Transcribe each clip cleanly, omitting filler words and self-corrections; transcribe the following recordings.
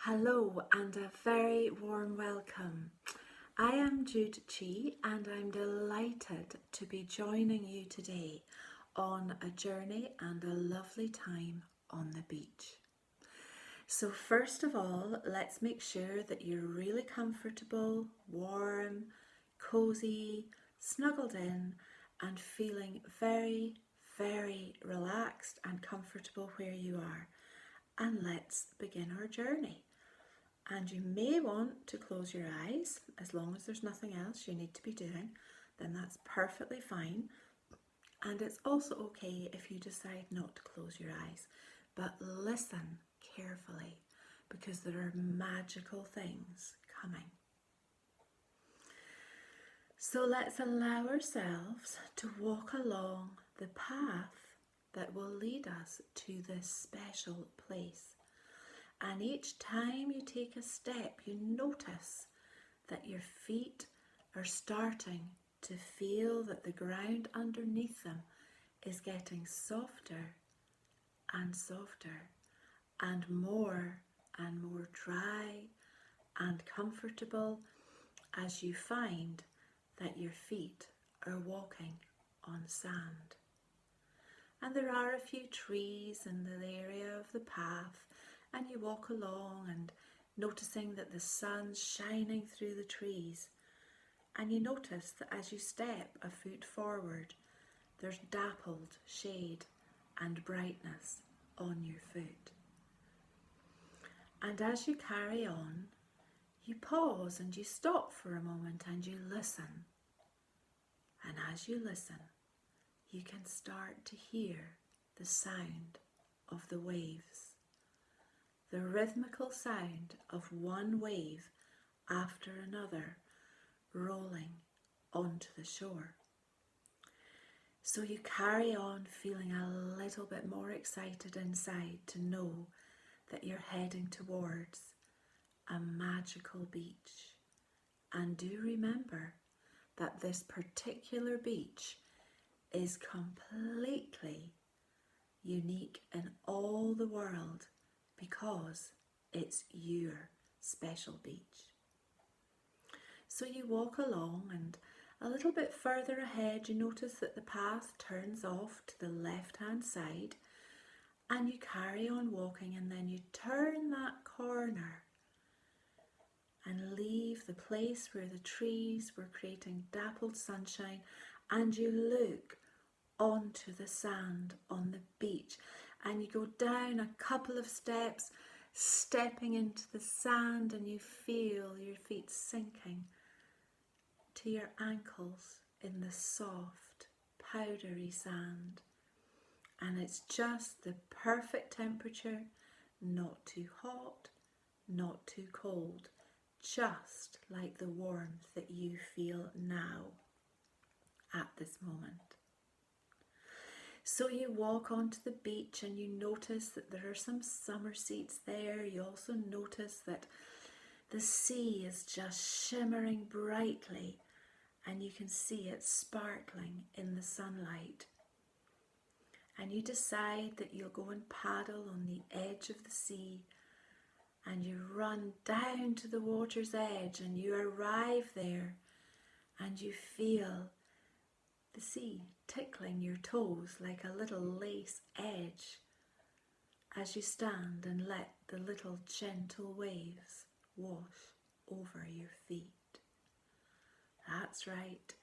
Hello and a very warm welcome. I am Jude and I'm delighted to be joining you today on a journey and a lovely time on the beach. So first of all, let's make sure that you're really comfortable, warm, cozy, snuggled in and feeling very, very relaxed and comfortable where you are. And let's begin our journey. And you may want to close your eyes, as long as there's nothing else you need to be doing, then that's perfectly fine. And it's also okay if you decide not to close your eyes, but listen carefully because there are magical things coming. So let's allow ourselves to walk along the path that will lead us to this special place. And each time you take a step, you notice that your feet are starting to feel that the ground underneath them is getting softer and softer and more dry and comfortable as you find that your feet are walking on sand. And there are a few trees in the area of the path, and you walk along and noticing that the sun's shining through the trees, and you notice that as you step a foot forward, there's dappled shade and brightness on your foot. And as you carry on, you pause and you stop for a moment and you listen. And as you listen, you can start to hear the sound of the waves, the rhythmical sound of one wave after another rolling onto the shore. So you carry on feeling a little bit more excited inside to know that you're heading towards a magical beach. And do remember that this particular beach is completely unique in all the world because it's your special beach. So you walk along and a little bit further ahead you notice that the path turns off to the left hand side and you carry on walking and then you turn that corner and leave the place where the trees were creating dappled sunshine and you look onto the sand on the beach and you go down a couple of steps, stepping into the sand, and you feel your feet sinking to your ankles in the soft, powdery sand. And it's just the perfect temperature, not too hot, not too cold, just like the warmth that you feel now at this moment. So you walk onto the beach and you notice that there are some summer seats there. You also notice that the sea is just shimmering brightly and you can see it sparkling in the sunlight. And you decide that you'll go and paddle on the edge of the sea and you run down to the water's edge and you arrive there and you feel the sea tickling your toes like a little lace edge as you stand and let the little gentle waves wash over your feet. That's right.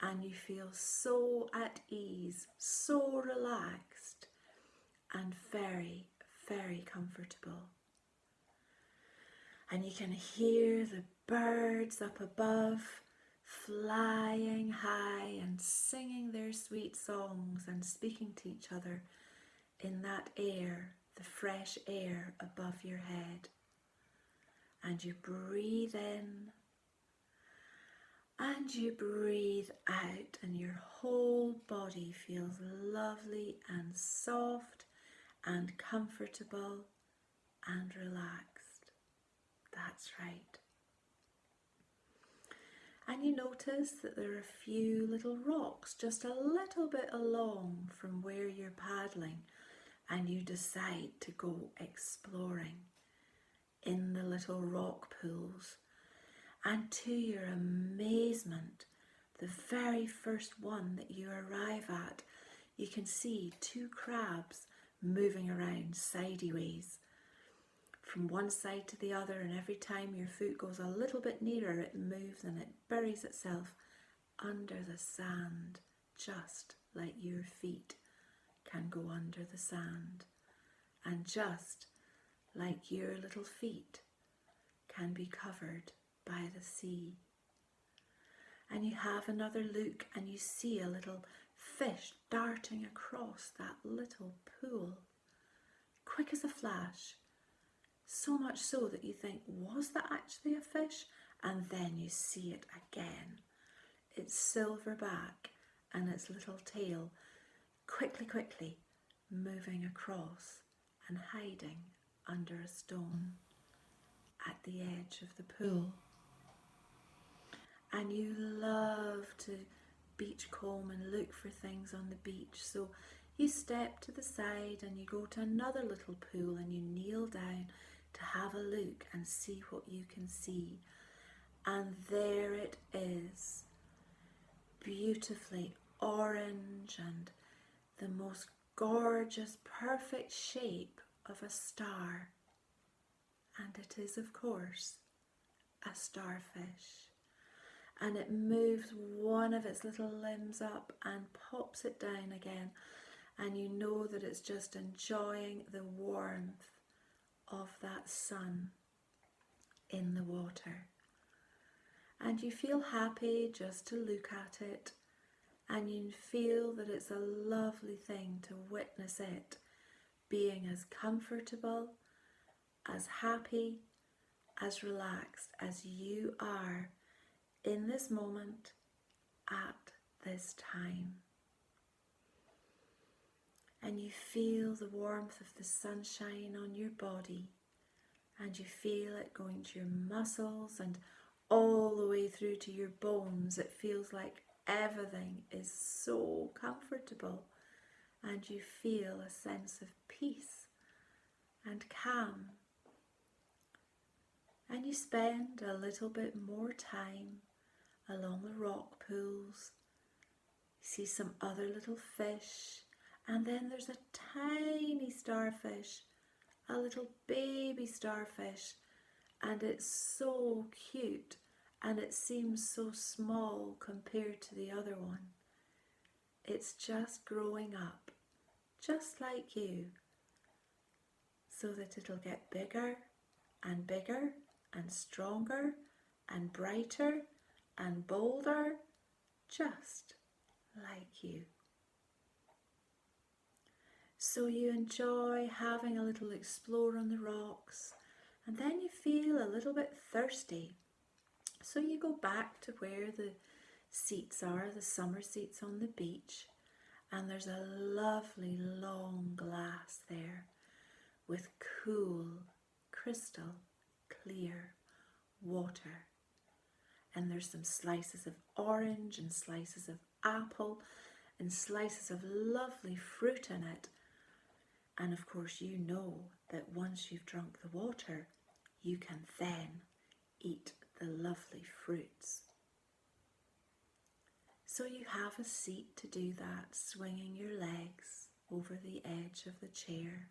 And you feel so at ease, so relaxed and very, very comfortable. And you can hear the birds up above flying high and singing their sweet songs and speaking to each other in that air, the fresh air above your head. And you breathe in and you breathe out and your whole body feels lovely and soft and comfortable and relaxed. That's right. And you notice that there are a few little rocks just a little bit along from where you're paddling, and you decide to go exploring in the little rock pools. And to your amazement, the very first one that you arrive at, you can see two crabs moving around sideways from one side to the other, and every time your foot goes a little bit nearer, it moves and it buries itself under the sand, just like your feet can go under the sand, and just like your little feet can be covered by the sea. And you have another look and you see a little fish darting across that little pool, quick as a flash, so much so that you think, was that actually a fish? And then you see it again. Its silver back and its little tail quickly moving across and hiding under a stone at the edge of the pool. And you love to beachcomb and look for things on the beach, so you step to the side and you go to another little pool and you kneel down to have a look and see what you can see. And there it is, beautifully orange and the most gorgeous, perfect shape of a star. And it is, of course, a starfish. And it moves one of its little limbs up and pops it down again. And you know that it's just enjoying the warmth of that sun in the water. And you feel happy just to look at it. And you feel that it's a lovely thing to witness it being as comfortable, as happy, as relaxed as you are in this moment at this time. And you feel the warmth of the sunshine on your body, and you feel it going to your muscles and all the way through to your bones. It feels like everything is so comfortable, and you feel a sense of peace and calm. And you spend a little bit more time along the rock pools. You see some other little fish, and then there's a tiny starfish, a little baby starfish, and it's so cute and it seems so small compared to the other one. It's just growing up, just like you, so that it'll get bigger and bigger and stronger and brighter and bolder, just like you. So you enjoy having a little explore on the rocks, and then you feel a little bit thirsty. So you go back to where the seats are, the summer seats on the beach, and there's a lovely long glass there with cool, crystal clear water. And there's some slices of orange and slices of apple and slices of lovely fruit in it. And of course you know that once you've drunk the water, you can then eat the lovely fruits. So you have a seat to do that, swinging your legs over the edge of the chair.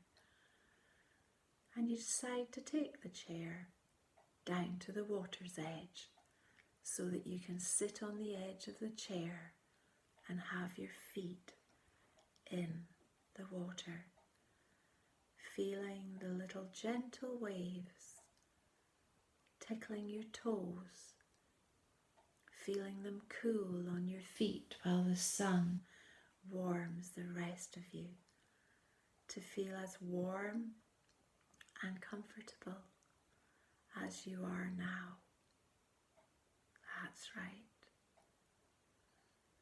And you decide to take the chair down to the water's edge so that you can sit on the edge of the chair and have your feet in the water, feeling the little gentle waves tickling your toes, feeling them cool on your feet while the sun warms the rest of you, to feel as warm and comfortable as you are now. That's right.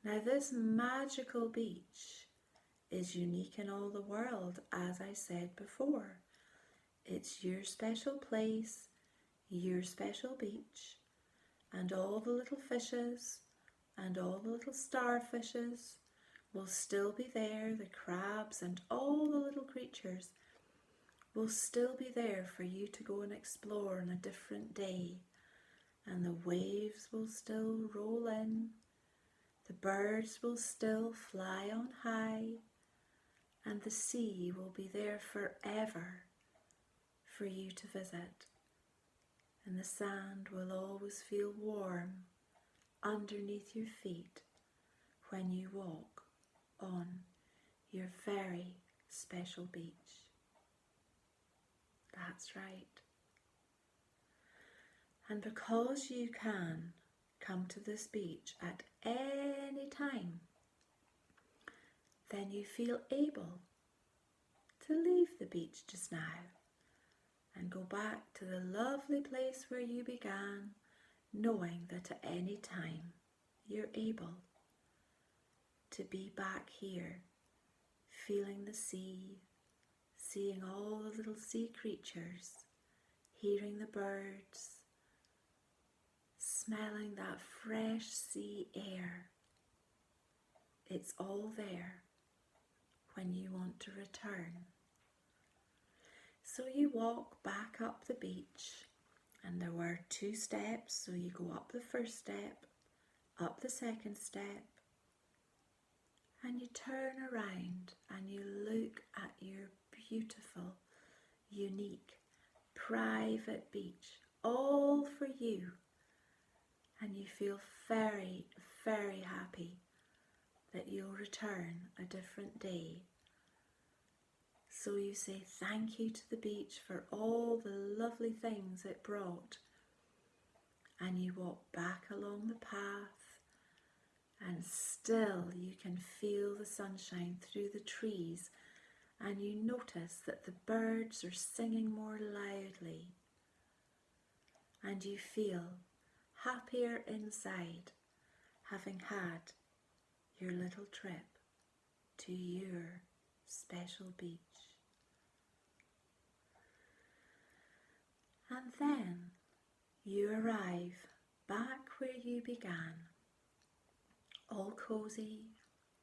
Now this magical beach is unique in all the world, as I said before. It's your special place, your special beach, and all the little fishes and all the little starfishes will still be there, the crabs and all the little creatures will still be there for you to go and explore on a different day, and the waves will still roll in, the birds will still fly on high, and the sea will be there forever for you to visit, and the sand will always feel warm underneath your feet when you walk on your very special beach. That's right. And because you can come to this beach at any time, then you feel able to leave the beach just now and go back to the lovely place where you began, knowing that at any time you're able to be back here, feeling the sea, seeing all the little sea creatures, hearing the birds, smelling that fresh sea air. It's all there when you want to return. So you walk back up the beach, and there were 2 steps, so you go up the first step, up the second step, and you turn around and you look at your beautiful, unique, private beach, all for you, and you feel very, very happy that you'll return a different day. So you say thank you to the beach for all the lovely things it brought, and you walk back along the path, and still you can feel the sunshine through the trees, and you notice that the birds are singing more loudly, and you feel happier inside, having had your little trip to your special beach. And then you arrive back where you began, all cozy,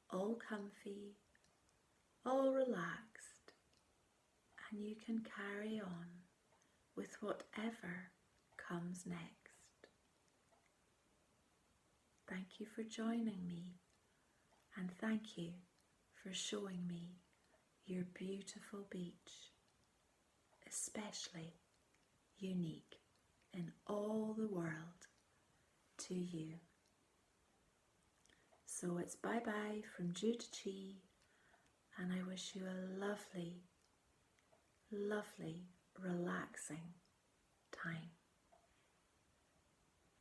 all comfy, all relaxed, and you can carry on with whatever comes next. Thank you for joining me, and thank you for showing me your beautiful beach, especially unique in all the world to you. So it's bye-bye from Jude, and I wish you a lovely, lovely, relaxing time.